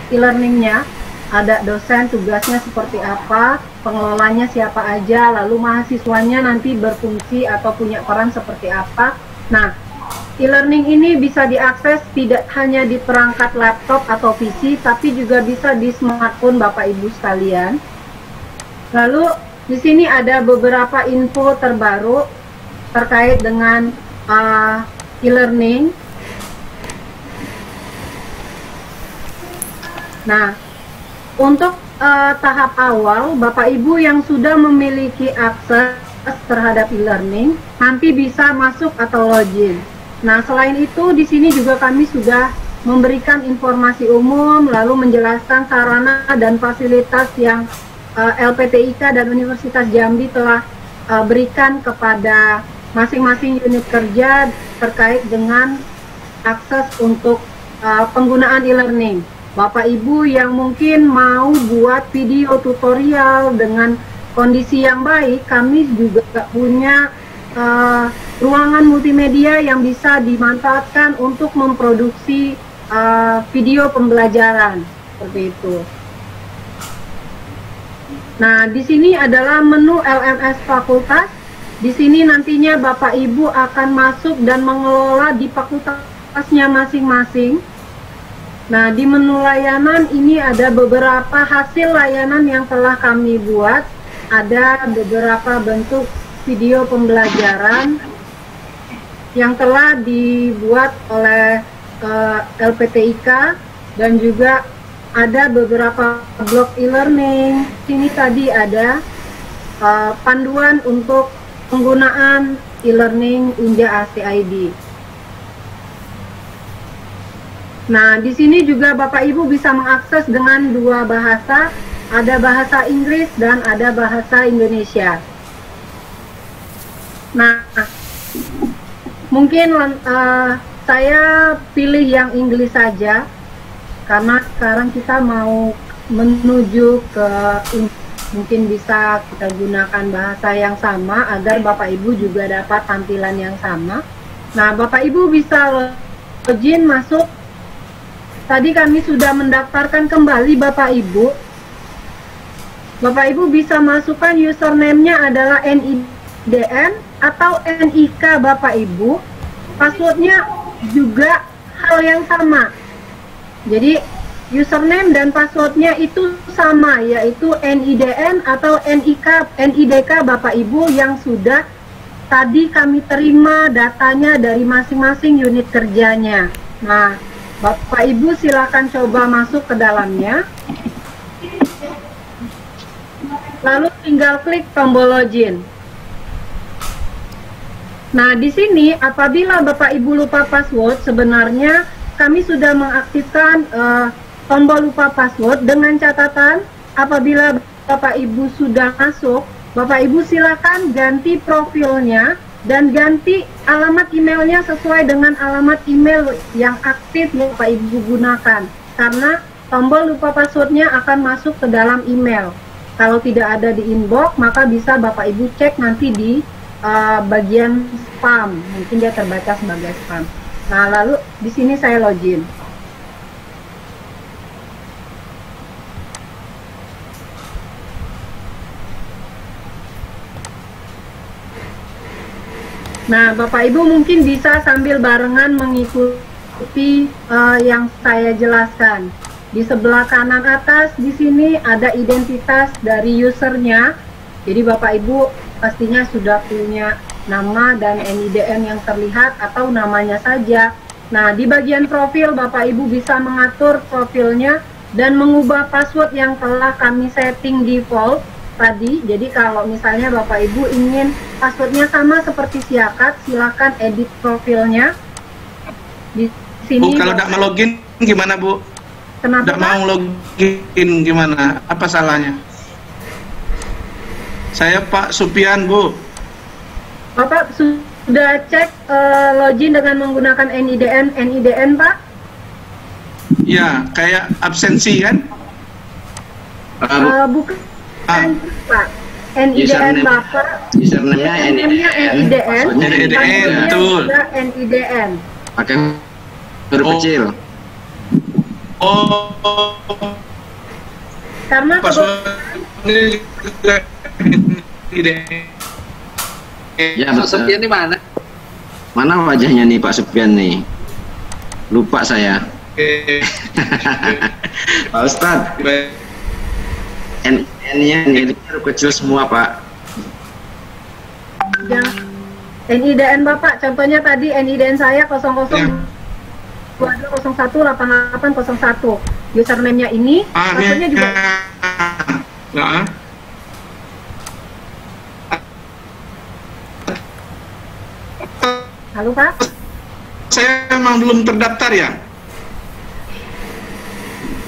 e-learningnya, ada dosen tugasnya seperti apa, pengelolanya siapa aja, lalu mahasiswanya nanti berfungsi atau punya peran seperti apa. Nah, e-learning ini bisa diakses tidak hanya di perangkat laptop atau PC, tapi juga bisa di smartphone Bapak Ibu sekalian. Lalu di sini ada beberapa info terbaru terkait dengan e-learning. Nah, untuk tahap awal, Bapak Ibu yang sudah memiliki akses terhadap e-learning, nanti bisa masuk atau login. Nah, selain itu, di sini juga kami sudah memberikan informasi umum, lalu menjelaskan sarana dan fasilitas yang LPTIK dan Universitas Jambi telah berikan kepada masing-masing unit kerja terkait dengan akses untuk penggunaan e-learning. Bapak Ibu yang mungkin mau buat video tutorial dengan kondisi yang baik, kami juga punya ruangan multimedia yang bisa dimanfaatkan untuk memproduksi video pembelajaran seperti itu. Nah, di sini adalah menu LMS fakultas. Di sini nantinya Bapak Ibu akan masuk dan mengelola di fakultasnya masing-masing. Nah, di menu layanan ini ada beberapa hasil layanan yang telah kami buat. Ada beberapa bentuk video pembelajaran yang telah dibuat oleh LPTIK dan juga ada beberapa blog e-learning. Sini tadi ada panduan untuk penggunaan e-learning Unja ACID. Nah, di sini juga Bapak Ibu bisa mengakses dengan dua bahasa, ada bahasa Inggris dan ada bahasa Indonesia. Nah, mungkin saya pilih yang Inggris saja, karena sekarang kita mau menuju ke mungkin bisa kita gunakan bahasa yang sama agar Bapak Ibu juga dapat tampilan yang sama. Nah, Bapak Ibu bisa login masuk. Tadi kami sudah mendaftarkan kembali Bapak Ibu. Bapak Ibu bisa masukkan username-nya adalah NIDN atau NIK Bapak Ibu. Password-nya juga hal yang sama. Jadi username dan password-nya itu sama, yaitu NIDN atau NIDK Bapak Ibu yang sudah tadi kami terima datanya dari masing-masing unit kerjanya. Nah, Bapak Ibu silakan coba masuk ke dalamnya. Lalu tinggal klik tombol login. Nah, di sini apabila Bapak Ibu lupa password, sebenarnya kami sudah mengaktifkan tombol lupa password dengan catatan apabila Bapak Ibu sudah masuk, Bapak Ibu silakan ganti profilnya dan ganti alamat emailnya sesuai dengan alamat email yang aktif yang Bapak Ibu gunakan, karena tombol lupa passwordnya akan masuk ke dalam email. Kalau tidak ada di inbox, maka bisa Bapak Ibu cek nanti di bagian spam, mungkin dia terbaca sebagai spam. Nah, lalu di sini saya login. Nah, Bapak Ibu mungkin bisa sambil barengan mengikuti yang saya jelaskan. Di sebelah kanan atas di sini ada identitas dari usernya. Jadi Bapak Ibu pastinya sudah punya nama dan NIDN yang terlihat atau namanya saja. Nah, di bagian profil Bapak Ibu bisa mengatur profilnya dan mengubah password yang telah kami setting default tadi. Jadi kalau misalnya Bapak Ibu ingin passwordnya sama seperti Siakat, silakan edit profilnya. Di sini Bu, kalau tidak mau login gimana Bu? Kenapa? Tidak mau login gimana? Apa salahnya? Saya Pak Supian Bu. Bapak sudah cek login dengan menggunakan NIDN Pak? Ya, kayak absensi kan? Bukan Pak. NIDN Bapak. Username-nya NIDN. NIDN, betul. NIDN. Pakai huruf kecil. Oh, Karena Pak ini juga ide. Ya, Pak Sofian di mana? mana wajahnya nih Pak Sofian nih? Lupa saya. Oke. Pak Ustadz, NIN-nya ini huruf kecil semua Pak. yang NIDN Bapak, contohnya tadi NIDN saya 00 Ya. 22018801. Username-nya ini, passwordnya juga. Nah, Halo Pak? saya memang belum terdaftar ya.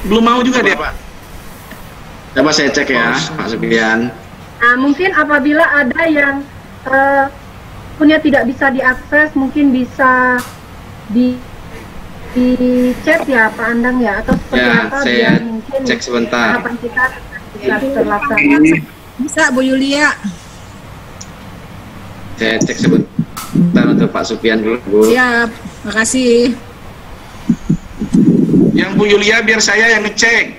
Belum mau juga dia. Pak. Coba saya cek ya, Pak Sofian. Nah, mungkin apabila ada yang punya tidak bisa diakses, mungkin bisa di chat ya Pak Andang ya, atau seperti Ya, apa saya biar mungkin cek sebentar. harapan kita bisa terlaksana. Bisa Bu Yulia. Saya cek sebentar untuk Pak Sofian dulu, Bu. Siap, makasih. Yang Bu Yulia biar saya yang ngecek.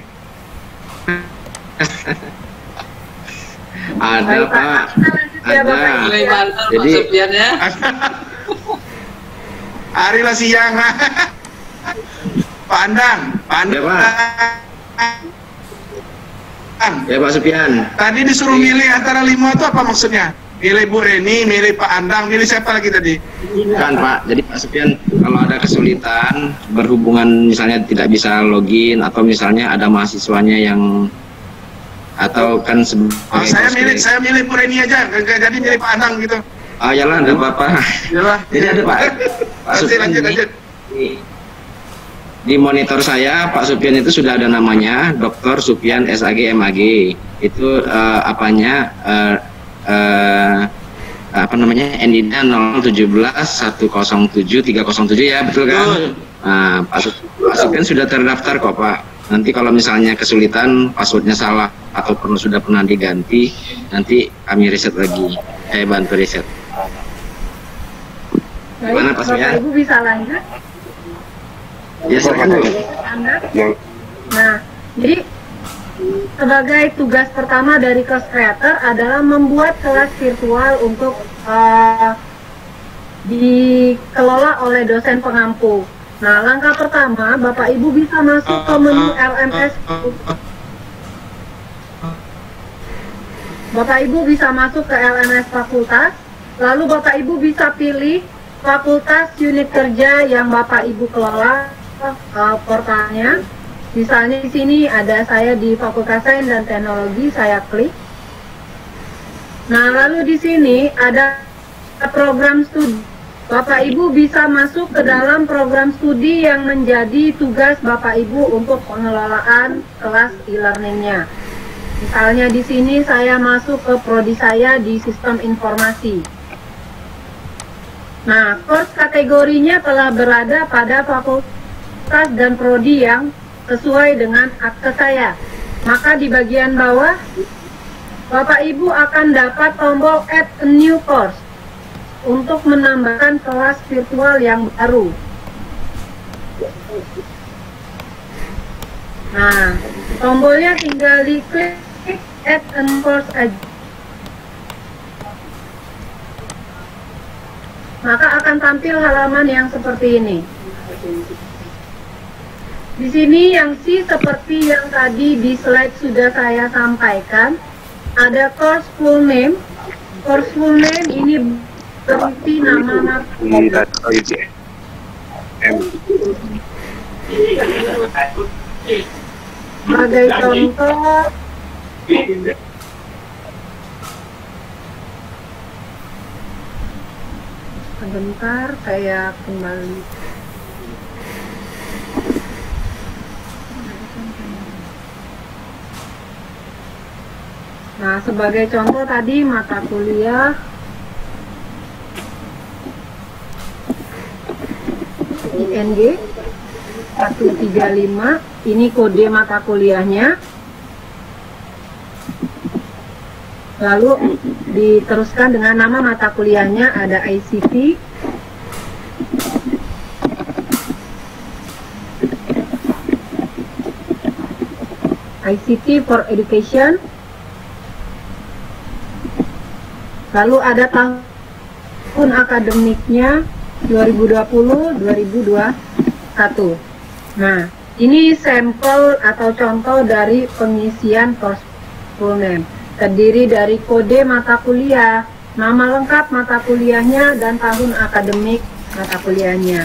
Ada Baik, Pak, kita lanjut ya, Bapak. ada. Mulai mantap Pak Jadi- Sofian ya. Hari lah siang. Pak Andang, Pak Andang. Ya, Ya Pak Sofian. Tadi disuruh milih antara 5 itu apa maksudnya? Milih Bu Reni, milih Pak Andang, milih siapa lagi tadi? Bukan Pak, jadi Pak Sofian kalau ada kesulitan berhubungan misalnya tidak bisa login atau misalnya ada mahasiswanya yang atau kan Oh, saya milih Bu Reni aja, nggak jadi milih Pak Andang gitu. Oh ya lah, ada apa-apa. Yalah. Jadi ada Pak Lanjut, Sofian lanjut, ini, lanjut. di monitor saya Pak Sofian itu sudah ada namanya Dr. Sofian SAG MAG. Itu apa namanya NID-nya 017107307 ya, betul kan? Betul. Nah, Pak Sofian sudah terdaftar kok Pak. Nanti kalau misalnya kesulitan passwordnya salah atau sudah pernah diganti, nanti kami riset lagi. Saya bantu riset. Gimana, Pak Baik, Bapak Sofian? Ibu bisa lanjut. Ya silakan Bu. Anda. Nah, jadi sebagai tugas pertama dari Course Creator adalah membuat kelas virtual untuk dikelola oleh dosen pengampu. Nah, langkah pertama, Bapak Ibu bisa masuk ke menu LMS. Bapak Ibu bisa masuk ke LMS fakultas, lalu Bapak Ibu bisa pilih fakultas unit kerja yang Bapak Ibu kelola portalnya. Misalnya di sini ada saya di Fakultas Sains dan Teknologi, saya klik. Nah, lalu di sini ada program studi. Bapak Ibu bisa masuk ke dalam program studi yang menjadi tugas Bapak Ibu untuk pengelolaan kelas e-learningnya. Misalnya di sini saya masuk ke prodi saya di Sistem Informasi. Nah, course kategorinya telah berada pada fakultas dan prodi yang sesuai dengan akte saya. Maka di bagian bawah, Bapak Ibu akan dapat tombol Add a New Course untuk menambahkan kelas virtual yang baru. Nah, tombolnya tinggal diklik Add a New Course aja. Maka akan tampil halaman yang seperti ini. Di sini yang seperti yang tadi di slide sudah saya sampaikan, ada course full name. Course full name ini berarti nama sebagai contoh. Sebentar, saya kembali. Nah, sebagai contoh tadi mata kuliah ING 135, ini kode mata kuliahnya. Lalu diteruskan dengan nama mata kuliahnya, ada ICT. ICT for Education. Lalu ada tahun akademiknya 2020-2021. Nah, ini sampel atau contoh dari pengisian course full name. Terdiri dari kode mata kuliah, nama lengkap mata kuliahnya, dan tahun akademik mata kuliahnya.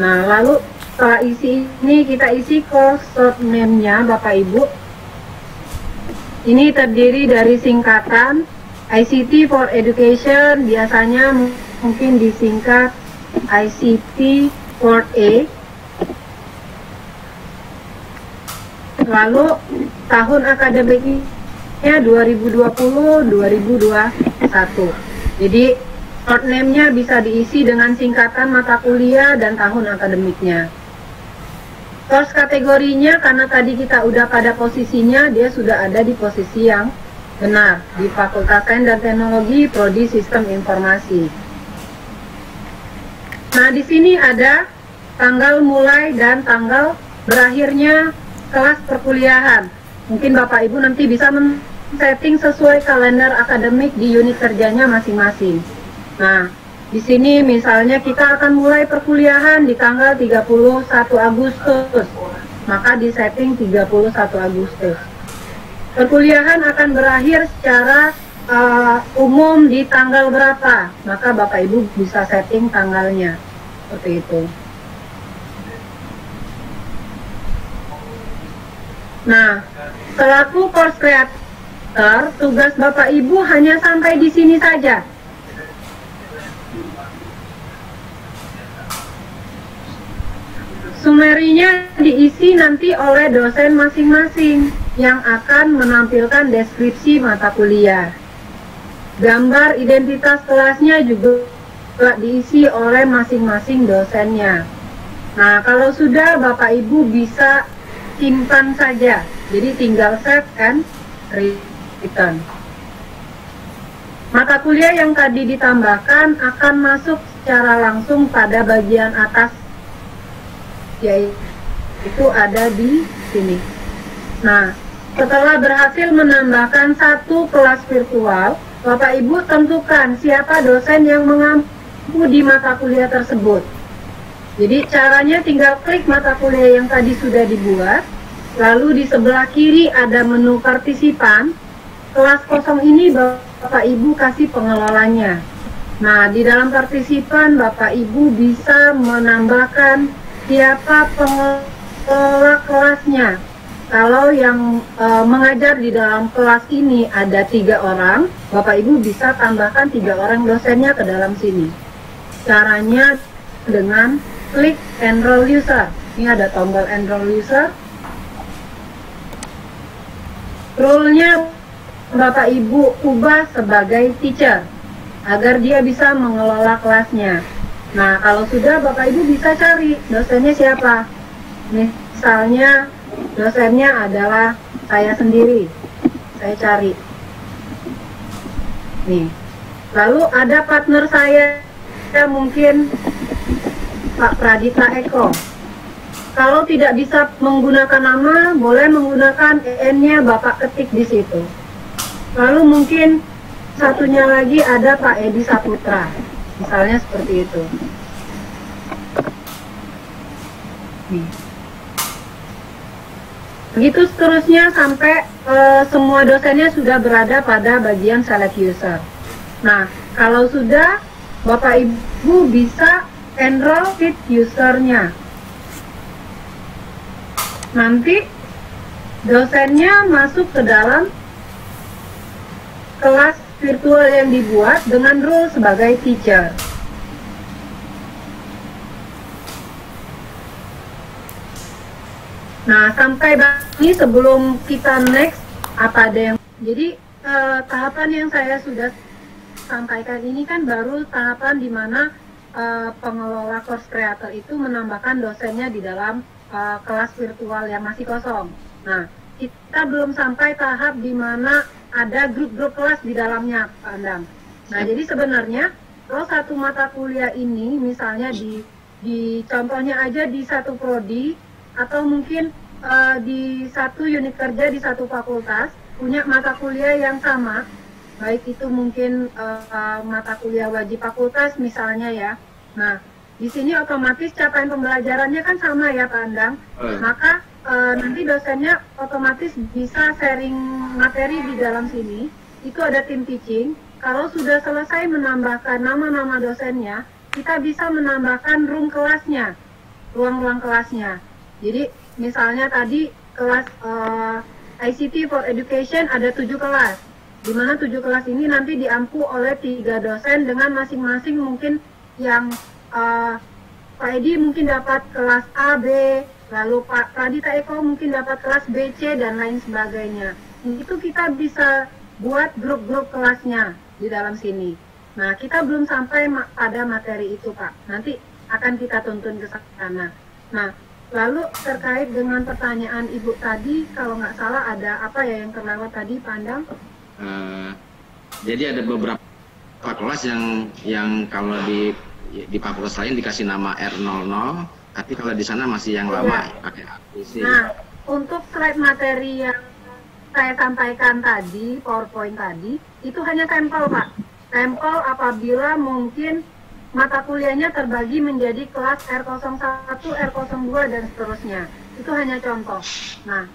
Nah, lalu setelah isi ini kita isi course short name-nya Bapak Ibu. Ini terdiri dari singkatan ICT for Education, biasanya mungkin disingkat ICT for A. Lalu tahun akademiknya 2020-2021. Jadi short name-nya bisa diisi dengan singkatan mata kuliah dan tahun akademiknya. Course kategorinya, karena tadi kita udah pada posisinya, dia sudah ada di posisi yang benar di Fakultas Sains dan Teknologi Prodi Sistem Informasi. Nah, di sini ada tanggal mulai dan tanggal berakhirnya kelas perkuliahan. Mungkin Bapak Ibu nanti bisa men-setting sesuai kalender akademik di unit kerjanya masing-masing. Nah, di sini misalnya kita akan mulai perkuliahan di tanggal 31 Agustus. Maka di setting 31 Agustus. Perkuliahan akan berakhir secara umum di tanggal berapa, maka Bapak Ibu bisa setting tanggalnya seperti itu. Nah, selaku course creator, tugas Bapak Ibu hanya sampai di sini saja. Sumerinya diisi nanti oleh dosen masing-masing yang akan menampilkan deskripsi mata kuliah. Gambar identitas kelasnya juga diisi oleh masing-masing dosennya. Nah, kalau sudah Bapak Ibu bisa simpan saja. Jadi tinggal save and return. Mata kuliah yang tadi ditambahkan akan masuk secara langsung pada bagian atas, yaitu ada di sini. Nah, setelah berhasil menambahkan satu kelas virtual, Bapak Ibu tentukan siapa dosen yang mengampu di mata kuliah tersebut. Jadi caranya tinggal klik mata kuliah yang tadi sudah dibuat, lalu di sebelah kiri ada menu partisipan. Kelas kosong ini Bapak Ibu kasih pengelolanya. Nah, di dalam partisipan Bapak Ibu bisa menambahkan siapa pengelola kelasnya. Kalau yang mengajar di dalam kelas ini ada 3 orang, Bapak Ibu bisa tambahkan 3 orang dosennya ke dalam sini. Caranya dengan klik enroll user. Ini ada tombol enroll user. Role-nya Bapak Ibu ubah sebagai teacher agar dia bisa mengelola kelasnya. Nah, kalau sudah Bapak Ibu bisa cari dosennya siapa. Misalnya dosennya adalah saya sendiri. Saya cari. Nih. Lalu ada partner saya mungkin Pak Pradita Eko. Kalau tidak bisa menggunakan nama, boleh menggunakan EN-nya Bapak ketik di situ. Lalu mungkin satunya lagi ada Pak Edi Saputra. Misalnya seperti itu. Nih. Begitu seterusnya sampai semua dosennya sudah berada pada bagian select user. Nah, kalau sudah, Bapak Ibu bisa enroll with usernya. Nanti dosennya masuk ke dalam kelas virtual yang dibuat dengan role sebagai teacher. Nah, sampai ini sebelum kita next, apa ada yang... Jadi, tahapan yang saya sudah sampaikan ini kan baru tahapan di mana pengelola course creator itu menambahkan dosennya di dalam kelas virtual yang masih kosong. Nah, kita belum sampai tahap di mana ada grup-grup kelas di dalamnya, Pak Andam. Nah, jadi sebenarnya kalau satu mata kuliah ini misalnya di contohnya aja di satu prodi atau mungkin di satu unit kerja di satu fakultas punya mata kuliah yang sama, baik itu mungkin mata kuliah wajib fakultas misalnya ya. Nah, di sini otomatis capaian pembelajarannya kan sama ya Pak Andang. Maka nanti dosennya otomatis bisa sharing materi di dalam sini. Itu ada tim teaching. Kalau sudah selesai menambahkan nama-nama dosennya, kita bisa menambahkan room kelasnya, ruang-ruang kelasnya. Jadi misalnya tadi kelas ICT for Education ada 7 kelas, di mana 7 kelas ini nanti diampu oleh 3 dosen dengan masing-masing mungkin yang Pak Edi mungkin dapat kelas A, B, lalu Pak Pradita Eko mungkin dapat kelas B, C, dan lain sebagainya. Itu kita bisa buat grup-grup kelasnya di dalam sini. Nah, kita belum sampai pada materi itu, Pak. Nanti akan kita tuntun ke sana. Nah, lalu terkait dengan pertanyaan Ibu tadi, kalau nggak salah ada apa ya yang terlewat tadi, Pandang? Jadi ada beberapa kelas yang kalau di fakultas lain dikasih nama R00, tapi kalau di sana masih yang lama pakai ABC. Nah, untuk slide materi yang saya sampaikan tadi, PowerPoint tadi, itu hanya sampel, Pak. Sampel apabila mungkin mata kuliahnya terbagi menjadi kelas R01, R02, dan seterusnya. Itu hanya contoh. Nah,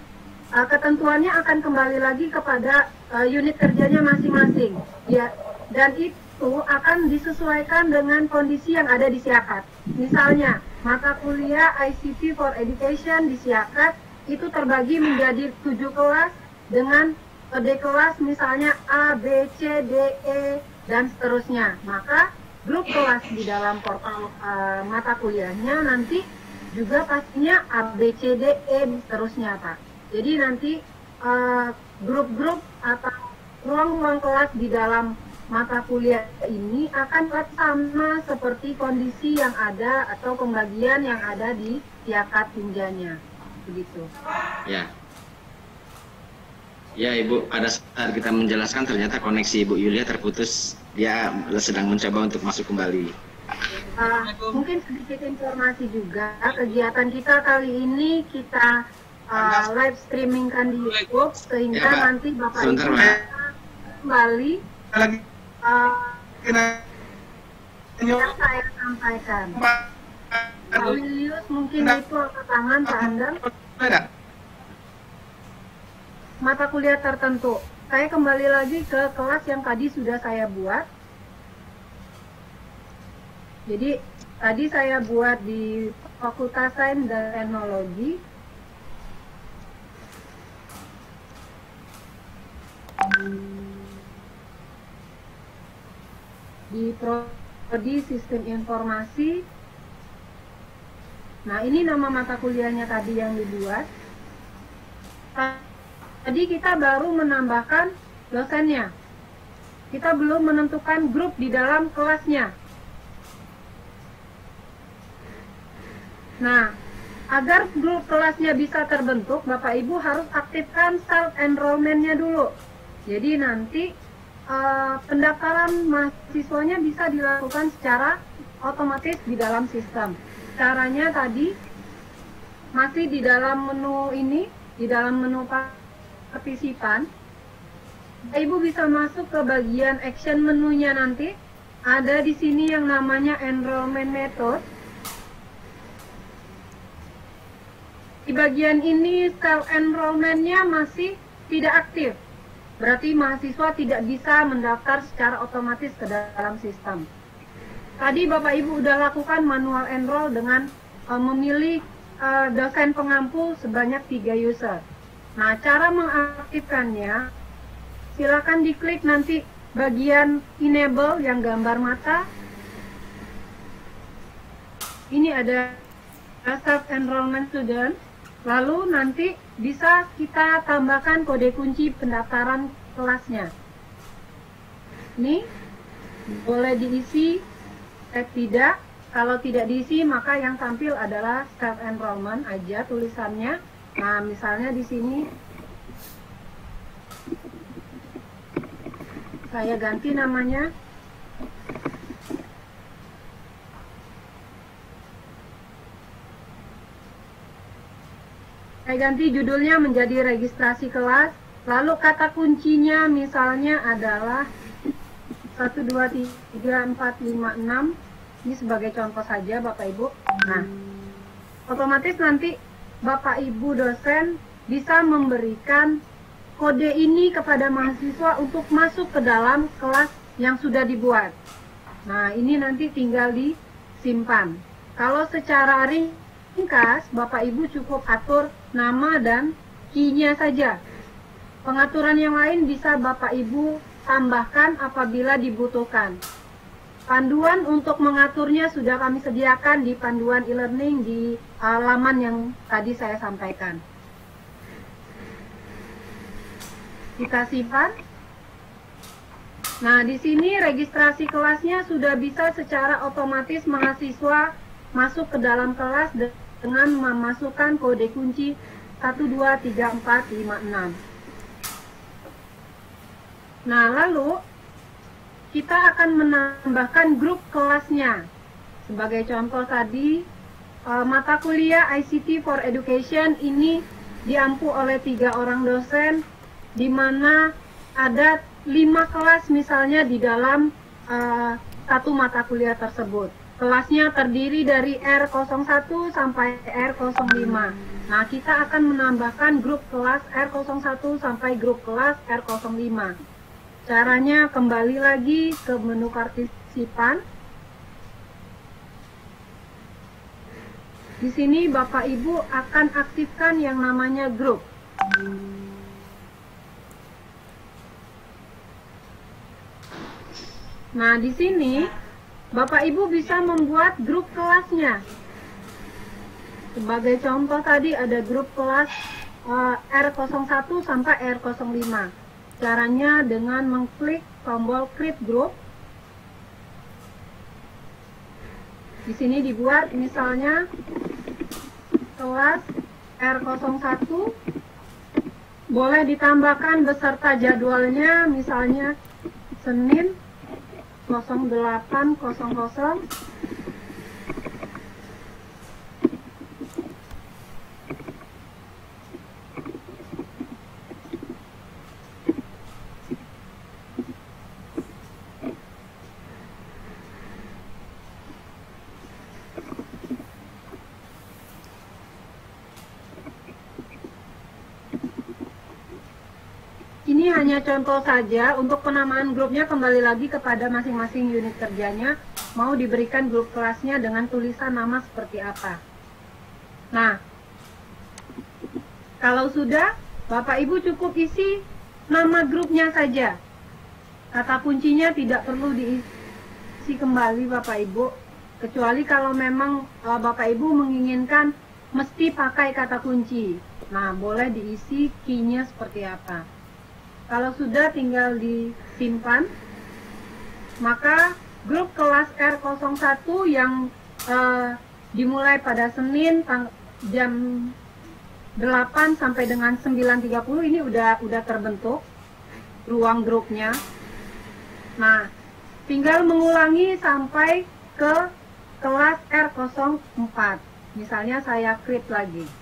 ketentuannya akan kembali lagi kepada unit kerjanya masing-masing. Ya, dan itu akan disesuaikan dengan kondisi yang ada di Siakat. Misalnya, mata kuliah ICT for Education di Siakat itu terbagi menjadi 7 kelas dengan D kelas misalnya A, B, C, D, E, dan seterusnya. Maka grup kelas di dalam portal mata kuliahnya nanti juga pastinya A, B, C, D, E, dan seterusnya, Pak. Jadi nanti grup-grup atau ruang-ruang kelas di dalam mata kuliah ini akan sama seperti kondisi yang ada atau pembagian yang ada di Siakat Pinjanya. Begitu. Ya. Ya Ibu, pada saat kita menjelaskan ternyata koneksi Ibu Yulia terputus. Dia sedang mencoba untuk masuk kembali. Mungkin sedikit informasi juga, kegiatan kita kali ini kita live streaming kan di YouTube, sehingga ya, nanti Bapak Ibu kembali kita yang saya sampaikan. Pak Wilius mungkin itu angkat tangan, Pak Andang. Mata kuliah tertentu. Saya kembali lagi ke kelas yang tadi sudah saya buat. Jadi tadi saya buat di Fakultas Sains dan Teknologi. Di Prodi Sistem Informasi. Nah, ini nama mata kuliahnya tadi yang dibuat. Tadi kita baru menambahkan dosennya. Kita belum menentukan grup di dalam kelasnya. Nah, agar grup kelasnya bisa terbentuk, Bapak Ibu harus aktifkan self-enrollment-nya dulu. Jadi nanti pendaftaran mahasiswanya bisa dilakukan secara otomatis di dalam sistem. Caranya tadi masih di dalam menu ini, di dalam menu partisipan. Ibu bisa masuk ke bagian action menunya nanti. Ada di sini yang namanya enrollment method. Di bagian ini self enrollment-nya masih tidak aktif. Berarti mahasiswa tidak bisa mendaftar secara otomatis ke dalam sistem. Tadi Bapak Ibu sudah lakukan manual enroll dengan memilih dosen pengampu sebanyak 3 user. Nah, cara mengaktifkannya, silakan diklik nanti bagian enable yang gambar mata. Ini ada self enrollment student. Lalu nanti bisa kita tambahkan kode kunci pendaftaran kelasnya. Ini boleh diisi, tidak. Kalau tidak diisi, maka yang tampil adalah self enrollment aja tulisannya. Nah, misalnya di sini saya ganti namanya. ganti judulnya menjadi registrasi kelas. Lalu kata kuncinya misalnya adalah 1, 2, 3, 4, 5, 6. Ini sebagai contoh saja Bapak Ibu. Nah, otomatis nanti Bapak Ibu dosen bisa memberikan kode ini kepada mahasiswa untuk masuk ke dalam kelas yang sudah dibuat. Nah, ini nanti tinggal disimpan. Kalau secara ringkas, Bapak Ibu cukup atur nama dan key-nya saja. Pengaturan yang lain bisa Bapak Ibu tambahkan apabila dibutuhkan. Panduan untuk mengaturnya sudah kami sediakan di panduan e-learning di halaman yang tadi saya sampaikan. Kita simpan. Nah, di sini registrasi kelasnya sudah bisa secara otomatis mahasiswa masuk ke dalam kelas dengan memasukkan kode kunci 1, 2, 3, 4, 5, 6. Nah, lalu kita akan menambahkan grup kelasnya. Sebagai contoh tadi, mata kuliah ICT for Education ini diampu oleh 3 orang dosen, di mana ada 5 kelas misalnya di dalam satu mata kuliah tersebut. Kelasnya terdiri dari R01 sampai R05. Nah, kita akan menambahkan grup kelas R01 sampai grup kelas R05. Caranya kembali lagi ke menu partisipan. Di sini Bapak Ibu akan aktifkan yang namanya grup. Nah, di sini Bapak Ibu bisa membuat grup kelasnya. Sebagai contoh tadi ada grup kelas R01 sampai R05. Caranya dengan mengklik tombol create group. Di sini dibuat misalnya kelas R01. Boleh ditambahkan beserta jadwalnya, misalnya Senin 08.00. Ini hanya contoh saja, untuk penamaan grupnya kembali lagi kepada masing-masing unit kerjanya, mau diberikan grup kelasnya dengan tulisan nama seperti apa. Nah, kalau sudah, Bapak Ibu cukup isi nama grupnya saja. Kata kuncinya tidak perlu diisi kembali Bapak Ibu, kecuali kalau memang Bapak Ibu menginginkan mesti pakai kata kunci. Nah, boleh diisi key-nya seperti apa. Kalau sudah, tinggal disimpan. Maka grup kelas R01 yang dimulai pada Senin jam 8 sampai dengan 9.30 ini udah terbentuk ruang grupnya. Nah, tinggal mengulangi sampai ke kelas R04. Misalnya saya create lagi.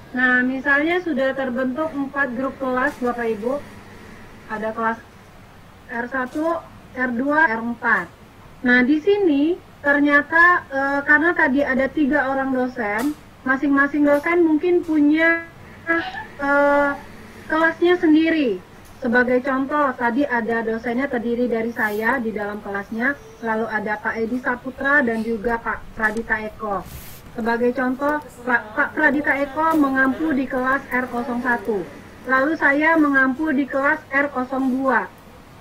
Nah, misalnya sudah terbentuk 4 grup kelas Bapak Ibu. Ada kelas R1, R2, R4. Nah, di sini ternyata karena tadi ada 3 orang dosen, masing-masing dosen mungkin punya kelasnya sendiri. Sebagai contoh, tadi ada dosennya terdiri dari saya di dalam kelasnya, lalu ada Pak Edi Saputra dan juga Pak Pradita Eko. Sebagai contoh, Pak Pradita Eko mengampu di kelas R01, lalu saya mengampu di kelas R02,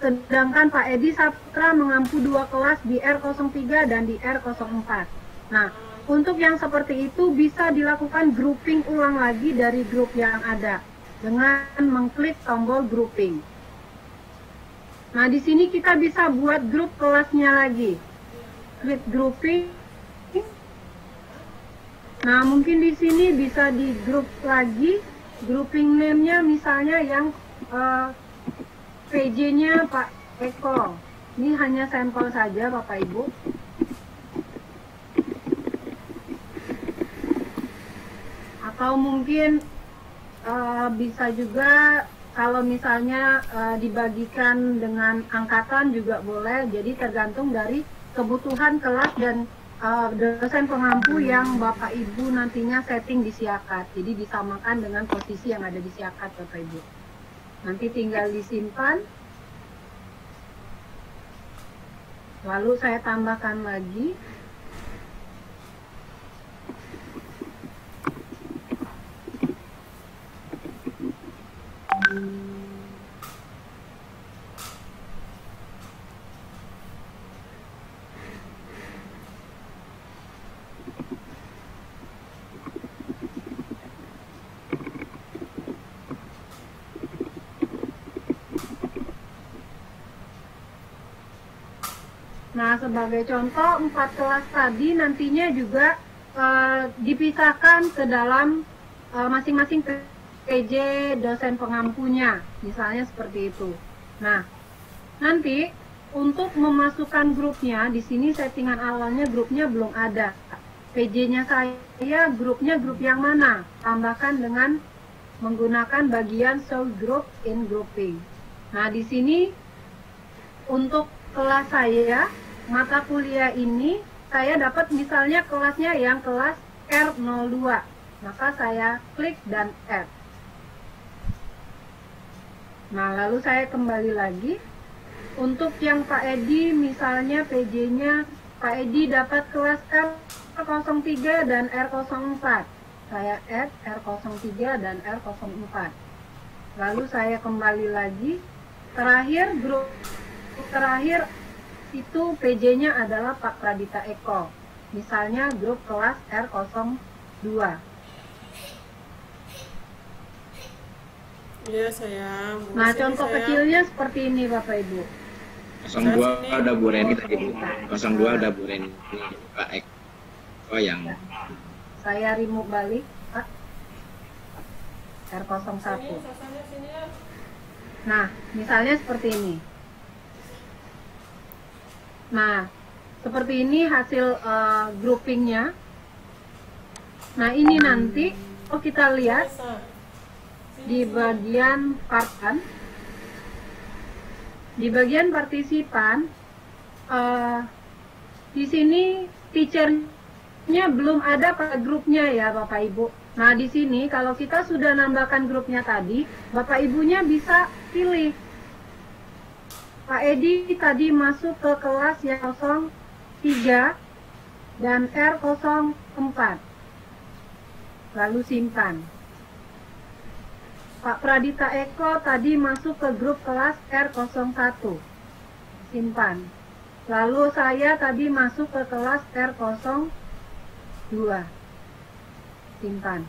sedangkan Pak Edi Saputra mengampu 2 kelas di R03 dan di R04. Nah, untuk yang seperti itu bisa dilakukan grouping ulang lagi dari grup yang ada dengan mengklik tombol grouping. Nah, di sini kita bisa buat grup kelasnya lagi. Klik grouping. Nah, mungkin di sini bisa di grup lagi. Grouping name-nya misalnya yang PJ-nya Pak Eko. Ini hanya sampel saja Bapak Ibu. Atau mungkin bisa juga kalau misalnya dibagikan dengan angkatan juga boleh. Jadi tergantung dari kebutuhan kelas dan dosen pengampu yang Bapak Ibu nantinya setting di Siakat. Jadi disamakan dengan posisi yang ada di Siakat Bapak Ibu. Nanti tinggal disimpan. Lalu saya tambahkan lagi. Nah, sebagai contoh 4 kelas tadi nantinya juga dipisahkan ke dalam masing-masing PJ dosen pengampunya, misalnya seperti itu. Nah, nanti untuk memasukkan grupnya, di sini settingan awalnya grupnya belum ada. PJ-nya saya, grupnya grup yang mana? Tambahkan dengan menggunakan bagian show group in grouping. Nah, di sini untuk kelas saya, mata kuliah ini saya dapat misalnya kelasnya yang kelas R02, maka saya klik dan add. Nah, lalu saya kembali lagi. Untuk yang Pak Edi misalnya PJ-nya Pak Edi dapat kelas R03 dan R04, saya add R03 dan R04. Lalu saya kembali lagi. Terakhir grup terakhir itu PJ-nya adalah Pak Pradita Eko, misalnya grup kelas R02. Iya sayang. Nah, contoh kecilnya seperti ini Bapak Ibu. 02 ada Bu Reni tadi Bu. 02 ada Bu Reni, Pak Eko yang Saya remove balik Pak. R01. Nah, misalnya seperti ini. Nah, seperti ini hasil groupingnya. Nah, ini nanti kita lihat di bagian partan. Di bagian partisipan, di sini teachernya belum ada pada grupnya ya Bapak Ibu. Nah, di sini kalau kita sudah nambahkan grupnya tadi, Bapak Ibunya bisa pilih. Pak Edi tadi masuk ke kelas yang 03 dan R04. Lalu simpan. Pak Pradita Eko tadi masuk ke grup kelas R01. Simpan. Lalu saya tadi masuk ke kelas R02. Simpan.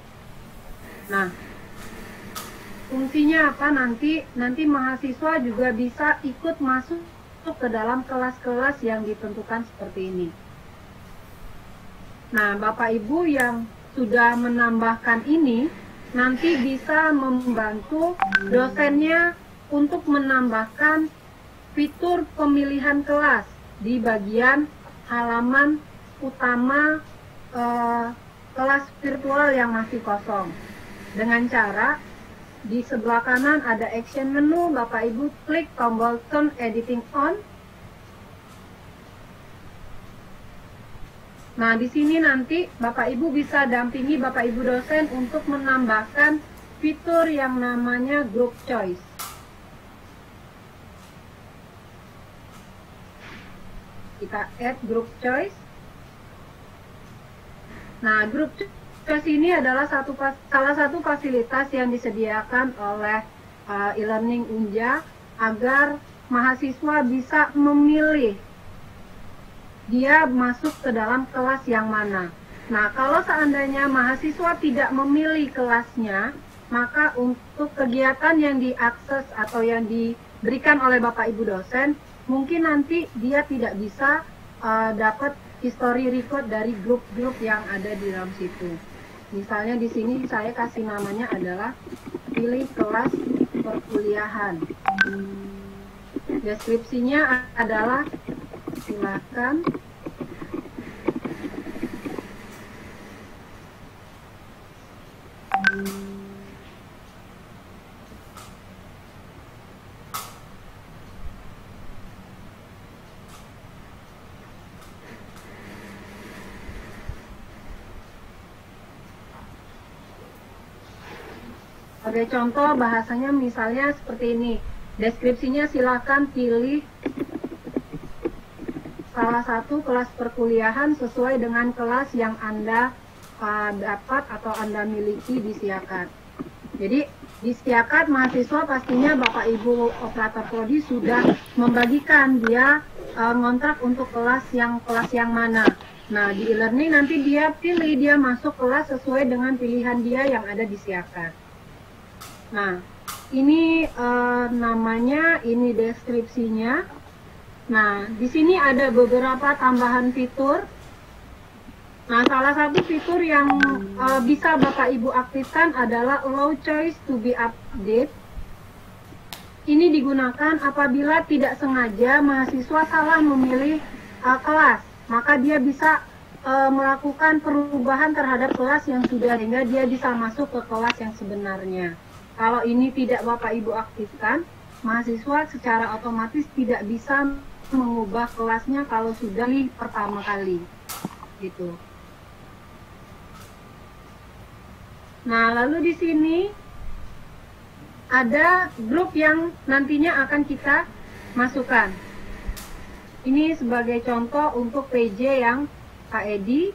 Nah, fungsinya apa nanti mahasiswa juga bisa ikut masuk ke dalam kelas-kelas yang ditentukan seperti ini. Nah, Bapak Ibu yang sudah menambahkan ini nanti bisa membantu dosennya untuk menambahkan fitur pemilihan kelas di bagian halaman utama kelas virtual yang masih kosong. Dengan cara di sebelah kanan ada action menu, Bapak Ibu klik tombol turn editing on. Nah, di sini nanti Bapak Ibu bisa dampingi Bapak Ibu dosen untuk menambahkan fitur yang namanya group choice. Kita add group choice. Nah, group choice ini adalah salah satu fasilitas yang disediakan oleh e-learning Unja agar mahasiswa bisa memilih dia masuk ke dalam kelas yang mana. Nah, kalau seandainya mahasiswa tidak memilih kelasnya, maka untuk kegiatan yang diakses atau yang diberikan oleh Bapak Ibu dosen, mungkin nanti dia tidak bisa dapat history record dari grup-grup yang ada di dalam situ. Misalnya di sini saya kasih namanya adalah pilih kelas perkuliahan. Deskripsinya adalah silakan sebagai contoh bahasanya misalnya seperti ini. Deskripsinya silakan pilih salah satu kelas perkuliahan sesuai dengan kelas yang Anda dapat atau Anda miliki di Siakat. Jadi di Siakat mahasiswa pastinya Bapak Ibu operator prodi sudah membagikan dia ngontrak untuk kelas yang mana. Nah, di e-learning nanti dia pilih dia masuk kelas sesuai dengan pilihan dia yang ada di Siakat. Nah, ini namanya, ini deskripsinya. Nah, di sini ada beberapa tambahan fitur. Nah, salah satu fitur yang bisa Bapak Ibu aktifkan adalah allow choice to be update. Ini digunakan apabila tidak sengaja mahasiswa salah memilih kelas, maka dia bisa melakukan perubahan terhadap kelas yang sudah, sehingga dia bisa masuk ke kelas yang sebenarnya. Kalau ini tidak Bapak Ibu aktifkan, mahasiswa secara otomatis tidak bisa mengubah kelasnya kalau sudah pertama kali. Gitu. Nah, lalu di sini ada grup yang nantinya akan kita masukkan. Ini sebagai contoh untuk PJ yang KED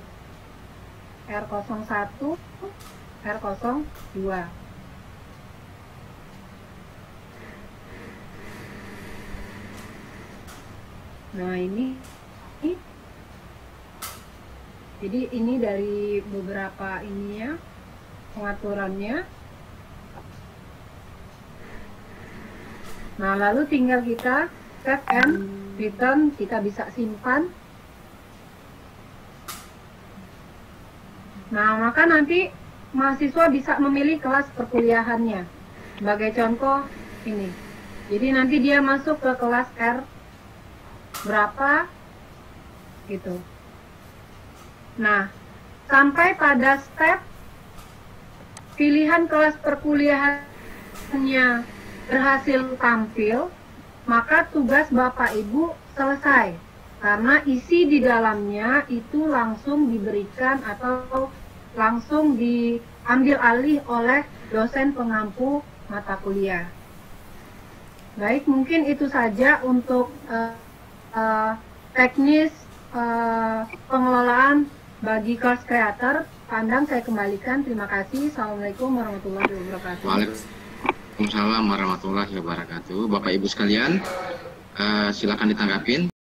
R01, R02. Nah, ini jadi ini dari beberapa ininya pengaturannya. Nah, lalu tinggal kita save and return, kita bisa simpan. Nah, maka nanti mahasiswa bisa memilih kelas perkuliahannya. Sebagai contoh ini. Jadi nanti dia masuk ke kelas R berapa gitu. Nah, sampai pada step pilihan kelas perkuliahannya berhasil tampil, maka tugas Bapak Ibu selesai. Karena isi di dalamnya itu langsung diberikan atau langsung diambil alih oleh dosen pengampu mata kuliah. Baik, mungkin itu saja untuk teknis pengelolaan bagi course creator. Pandang saya kembalikan. Terima kasih. Assalamualaikum warahmatullahi wabarakatuh. Waalaikumsalam warahmatullahi wabarakatuh. Bapak Ibu sekalian, silakan ditanggapin.